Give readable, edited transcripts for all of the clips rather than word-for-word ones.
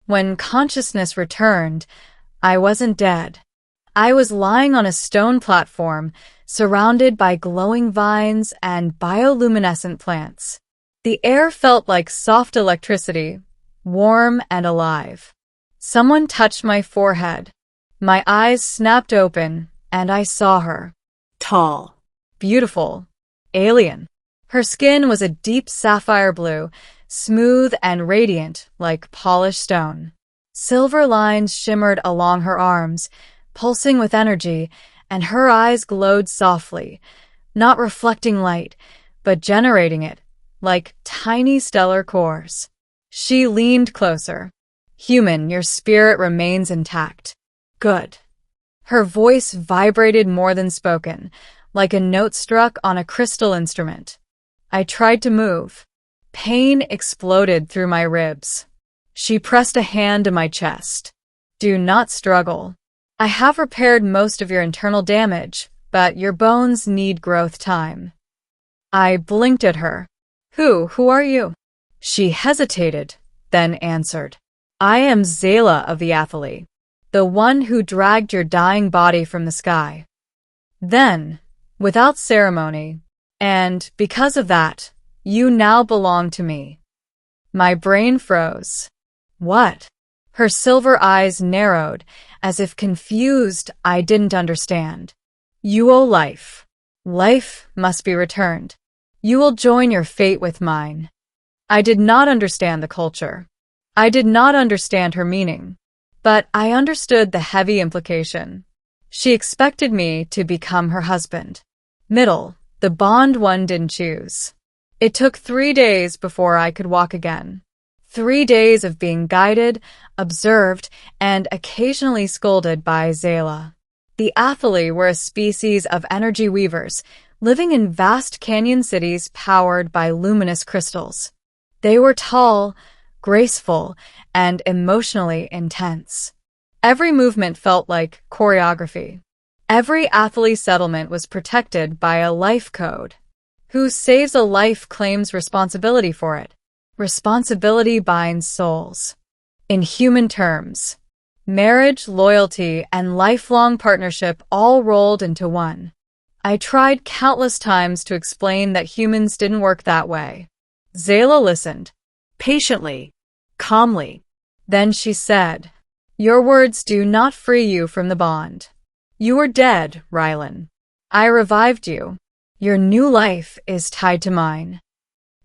When consciousness returned, I wasn't dead. I was lying on a stone platform, surrounded by glowing vines and bioluminescent plants. The air felt like soft electricity, warm and alive. Someone touched my forehead. My eyes snapped open, and I saw her. Tall. Beautiful. Alien. Her skin was a deep sapphire blue, smooth and radiant like polished stone. Silver lines shimmered along her arms, pulsing with energy, and her eyes glowed softly, not reflecting light, but generating it, like tiny stellar cores. She leaned closer. Human, your spirit remains intact. Good. Her voice vibrated more than spoken, like a note struck on a crystal instrument. I tried to move. Pain exploded through my ribs. She pressed a hand to my chest. Do not struggle. I have repaired most of your internal damage, but your bones need growth time. I blinked at her. Who are you? She hesitated, then answered. I am Zayla of the Athalie, the one who dragged your dying body from the sky. Then, without ceremony, and because of that, you now belong to me. My brain froze. What? Her silver eyes narrowed, as if confused I didn't understand. You owe life. Life must be returned. You will join your fate with mine. I did not understand the culture. I did not understand her meaning, but I understood the heavy implication. She expected me to become her husband. Middle, the bond one didn't choose. It took 3 days before I could walk again. 3 days of being guided, observed, and occasionally scolded by Zayla. The Athalie were a species of energy weavers, living in vast canyon cities powered by luminous crystals. They were tall, graceful, and emotionally intense. Every movement felt like choreography. Every Athalie settlement was protected by a life code. Who saves a life claims responsibility for it. Responsibility binds souls. In human terms, marriage, loyalty, and lifelong partnership all rolled into one. I tried countless times to explain that humans didn't work that way. Zayla listened, patiently, calmly. Then she said, Your words do not free you from the bond. You are dead, Rylan. I revived you. Your new life is tied to mine.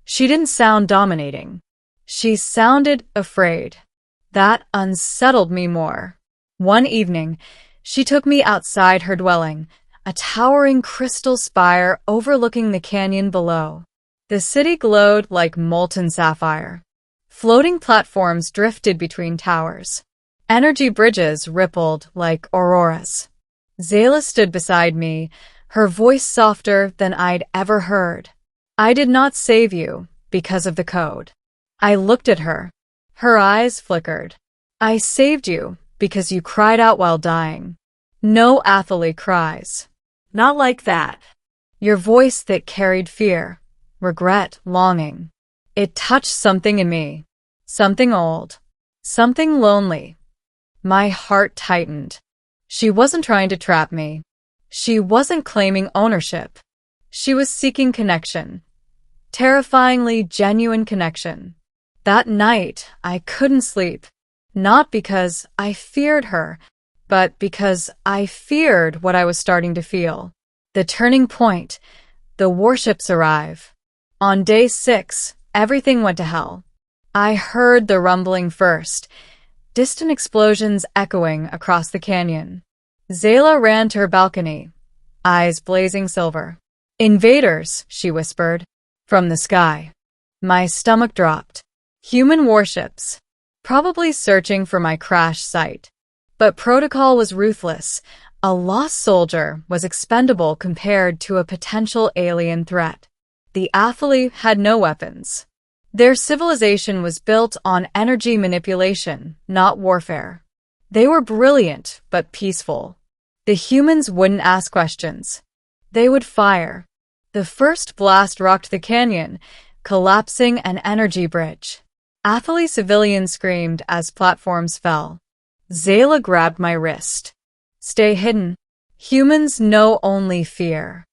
She didn't sound dominating. She sounded afraid. That unsettled me more. One evening, she took me outside her dwelling, a towering crystal spire overlooking the canyon below. The city glowed like molten sapphire. Floating platforms drifted between towers. Energy bridges rippled like auroras. Zayla stood beside me, her voice softer than I'd ever heard. I did not save you because of the code. I looked at her. Her eyes flickered. I saved you because you cried out while dying. No Athalie cries. Not like that. Your voice that carried fear, regret, longing. It touched something in me. Something old. Something lonely. My heart tightened. She wasn't trying to trap me. She wasn't claiming ownership. She was seeking connection. Terrifyingly genuine connection. That night, I couldn't sleep. Not because I feared her, but because I feared what I was starting to feel. The turning point. The warships arrive. On day 6, everything went to hell. I heard the rumbling first, distant explosions echoing across the canyon. Zayla ran to her balcony, eyes blazing silver. Invaders, she whispered, from the sky. My stomach dropped. Human warships, probably searching for my crash site. But protocol was ruthless. A lost soldier was expendable compared to a potential alien threat. The Athalie had no weapons. Their civilization was built on energy manipulation, not warfare. They were brilliant, but peaceful. The humans wouldn't ask questions. They would fire. The first blast rocked the canyon, collapsing an energy bridge. Athalie civilian screamed as platforms fell. Zayla grabbed my wrist. Stay hidden. Humans know only fear.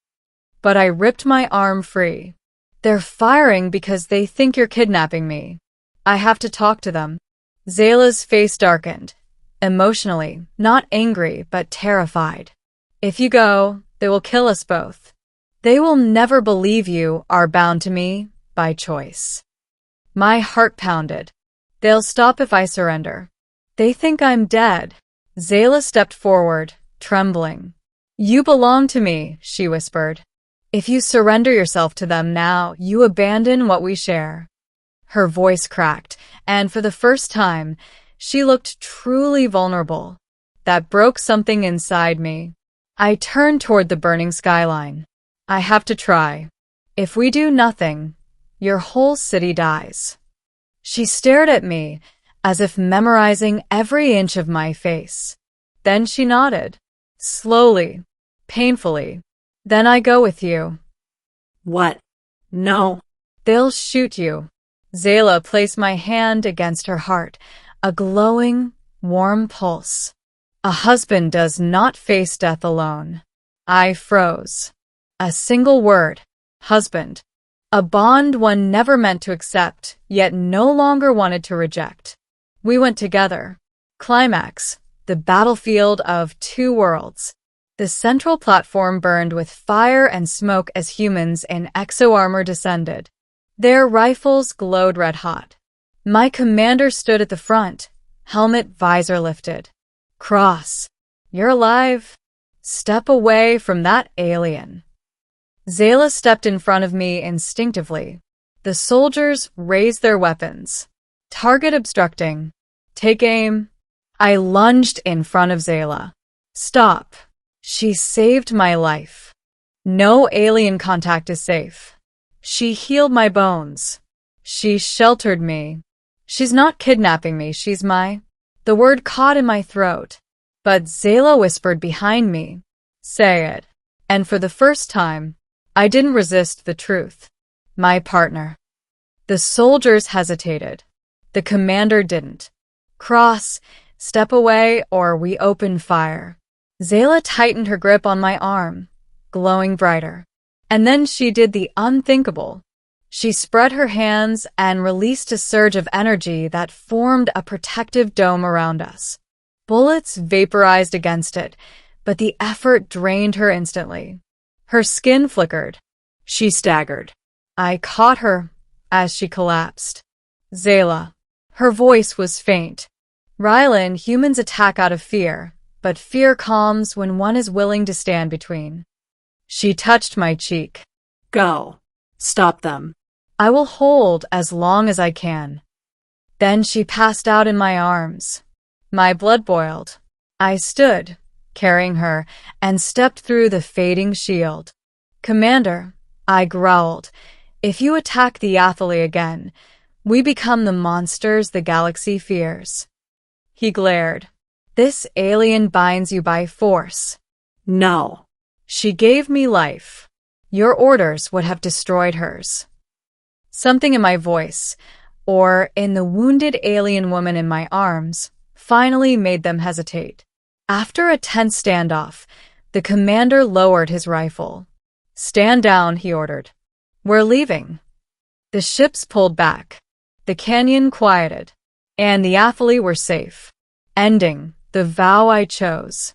But I ripped my arm free. They're firing because they think you're kidnapping me. I have to talk to them. Zayla's face darkened. Emotionally, not angry, but terrified. If you go, they will kill us both. They will never believe you are bound to me by choice. My heart pounded. They'll stop if I surrender. They think I'm dead. Zayla stepped forward, trembling. You belong to me, she whispered. If you surrender yourself to them now, you abandon what we share. Her voice cracked, and for the first time, she looked truly vulnerable. That broke something inside me. I turned toward the burning skyline. I have to try. If we do nothing, your whole city dies. She stared at me, as if memorizing every inch of my face. Then she nodded. Slowly, painfully. Then I go with you. What? No. They'll shoot you. Zayla placed my hand against her heart, a glowing, warm pulse. A husband does not face death alone. I froze. A single word. Husband. A bond one never meant to accept, yet no longer wanted to reject. We went together. Climax. The battlefield of two worlds. The central platform burned with fire and smoke as humans in exo-armor descended. Their rifles glowed red-hot. My commander stood at the front, helmet visor lifted. Cross. You're alive. Step away from that alien. Zayla stepped in front of me instinctively. The soldiers raised their weapons. Target obstructing. Take aim. I lunged in front of Zayla. Stop. She saved my life. No alien contact is safe. She healed my bones. She sheltered me. She's not kidnapping me, she's my... The word caught in my throat, but Zayla whispered behind me, say it. And for the first time, I didn't resist the truth. My partner. The soldiers hesitated. The commander didn't. Cross, step away, or we open fire. Zayla tightened her grip on my arm, glowing brighter. And then she did the unthinkable. She spread her hands and released a surge of energy that formed a protective dome around us. Bullets vaporized against it, but the effort drained her instantly. Her skin flickered. She staggered. I caught her as she collapsed. Zayla. Her voice was faint. Rylan, humans attack out of fear, but fear calms when one is willing to stand between. She touched my cheek. Go. Stop them. I will hold as long as I can. Then she passed out in my arms. My blood boiled. I stood, carrying her, and stepped through the fading shield. Commander, I growled, if you attack the Athalie again, we become the monsters the galaxy fears. He glared. This alien binds you by force. No. She gave me life. Your orders would have destroyed hers. Something in my voice, or in the wounded alien woman in my arms, finally made them hesitate. After a tense standoff, the commander lowered his rifle. Stand down, he ordered. We're leaving. The ships pulled back. The canyon quieted, and the Athalie were safe, ending the vow I chose.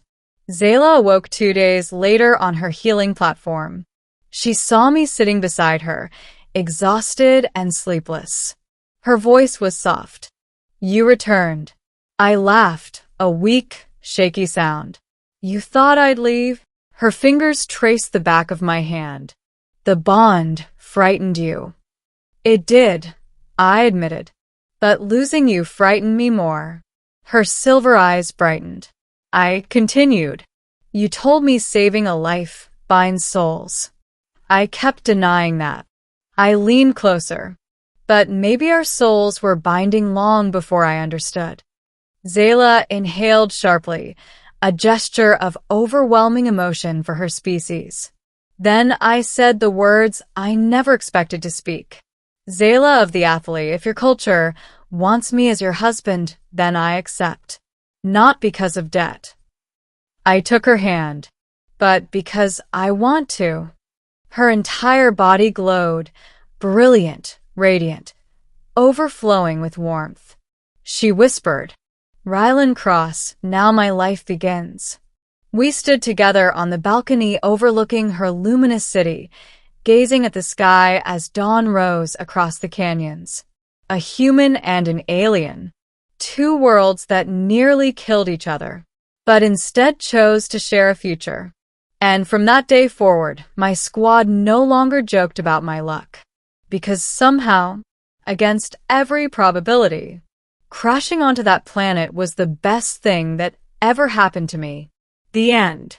Zayla awoke 2 days later on her healing platform. She saw me sitting beside her, exhausted and sleepless. Her voice was soft. You returned. I laughed, a weak, shaky sound. You thought I'd leave? Her fingers traced the back of my hand. The bond frightened you. It did, I admitted. But losing you frightened me more. Her silver eyes brightened. I continued. You told me saving a life binds souls. I kept denying that. I leaned closer. But maybe our souls were binding long before I understood. Zayla inhaled sharply, a gesture of overwhelming emotion for her species. Then I said the words I never expected to speak. Zayla of the Athalie, if your culture wants me as your husband, then I accept. Not because of debt. I took her hand, but because I want to. Her entire body glowed, brilliant, radiant, overflowing with warmth. She whispered, "Rylan Cross, now my life begins." We stood together on the balcony overlooking her luminous city, gazing at the sky as dawn rose across the canyons. A human and an alien, two worlds that nearly killed each other, but instead chose to share a future. And from that day forward, my squad no longer joked about my luck, because somehow, against every probability, crashing onto that planet was the best thing that ever happened to me. The end.